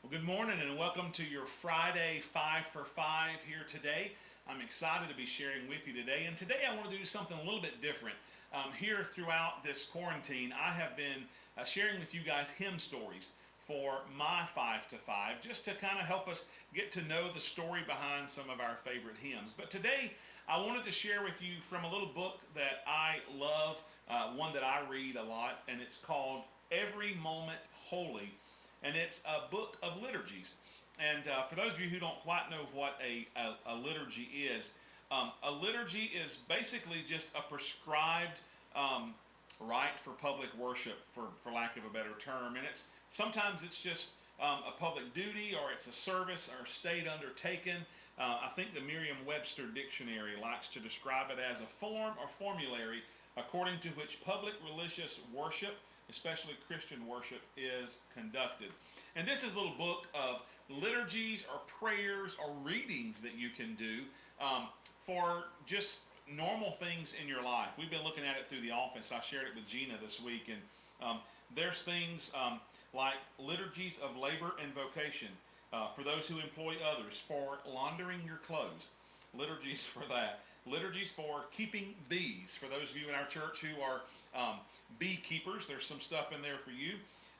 Well, good morning and welcome to your Friday 5 for 5 here today. I'm excited to be sharing with you today, and today I want to do something a little bit different. Here throughout this quarantine, I have been sharing with you guys hymn stories for my 5 to 5, just to kind of help us get to know the story behind some of our favorite hymns. But today I wanted to share with you from a little book that I love, one that I read a lot, and it's called Every Moment Holy, and it's a book of liturgies. And for those of you who don't quite know what a liturgy is, a liturgy is basically just a prescribed rite for public worship, for lack of a better term. And sometimes it's just a public duty, or it's a service or state undertaken. I think the Merriam-Webster dictionary likes to describe it as a form or formulary according to which public religious worship, especially Christian worship, is conducted. And this is a little book of liturgies or prayers or readings that you can do for just normal things in your life. We've been looking at it through the office. I shared it with Gina this week, and there's things like liturgies of labor and vocation, for those who employ others, for laundering your clothes, liturgies for that, liturgies for keeping bees, for those of you in our church who are beekeepers. There's some stuff in there for you.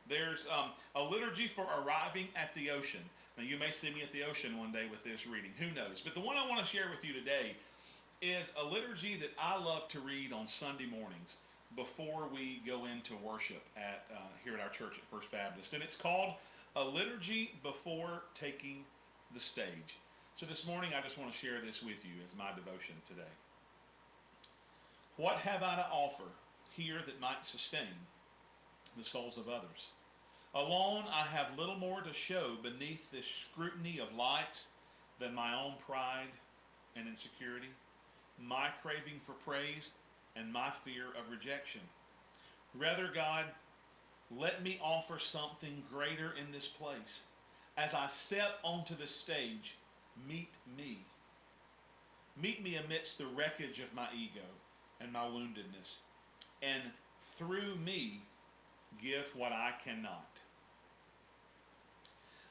There's a liturgy for arriving at the ocean. Now, you may see me at the ocean one day with this reading, who knows. But the one I want to share with you today is a liturgy that I love to read on Sunday mornings before we go into worship here at our church at First Baptist. And it's called A Liturgy Before Taking the Stage. So this morning I just want to share this with you as my devotion today. What have I to offer here that might sustain the souls of others? Alone I have little more to show beneath this scrutiny of lights than my own pride and insecurity, my craving for praise, and my fear of rejection. Rather, God, let me offer something greater in this place. As I step onto the stage, meet me. Meet me amidst the wreckage of my ego and my woundedness, and through me, give what I cannot.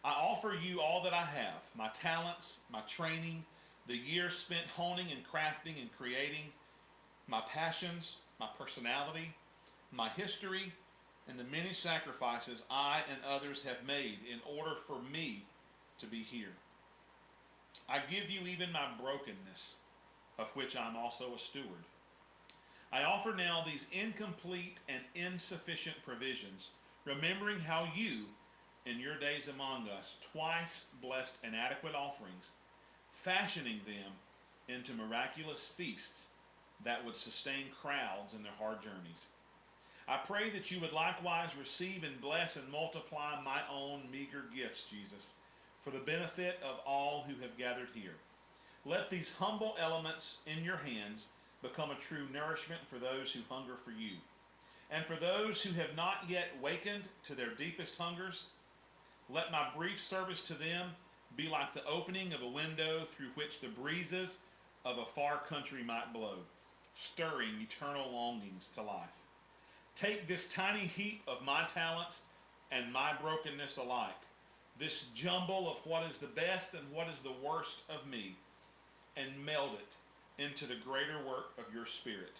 I offer you all that I have, my talents, my training, the years spent honing and crafting and creating, my passions, my personality, my history, and the many sacrifices I and others have made in order for me to be here. I give you even my brokenness, of which I'm also a steward. I offer now these incomplete and insufficient provisions, remembering how you, in your days among us, twice blessed inadequate offerings, fashioning them into miraculous feasts that would sustain crowds in their hard journeys. I pray that you would likewise receive and bless and multiply my own meager gifts, Jesus, for the benefit of all who have gathered here. Let these humble elements in your hands become a true nourishment for those who hunger for you. And for those who have not yet wakened to their deepest hungers, let my brief service to them be like the opening of a window through which the breezes of a far country might blow, stirring eternal longings to life. Take this tiny heap of my talents and my brokenness alike, this jumble of what is the best and what is the worst of me, and meld it into the greater work of your Spirit,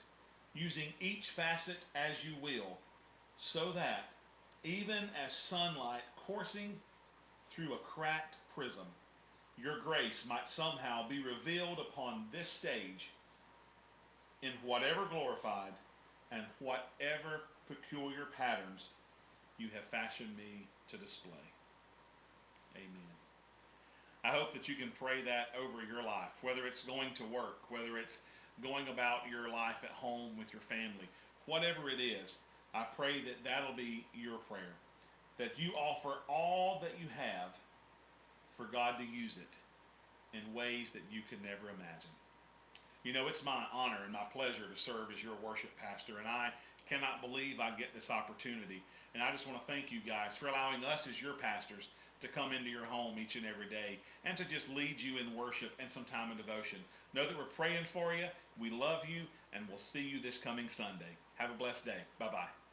using each facet as you will, so that, even as sunlight coursing through a cracked prism, your grace might somehow be revealed upon this stage in whatever glorified and whatever peculiar patterns you have fashioned me to display. Amen. I hope that you can pray that over your life, whether it's going to work, whether it's going about your life at home with your family, whatever it is. I pray that that'll be your prayer, that you offer all that you have for God to use it in ways that you could never imagine. You know, it's my honor and my pleasure to serve as your worship pastor, and I cannot believe I get this opportunity. And I just want to thank you guys for allowing us as your pastors to come into your home each and every day and to just lead you in worship and some time of devotion. Know that we're praying for you, we love you, and we'll see you this coming Sunday. Have a blessed day. Bye-bye.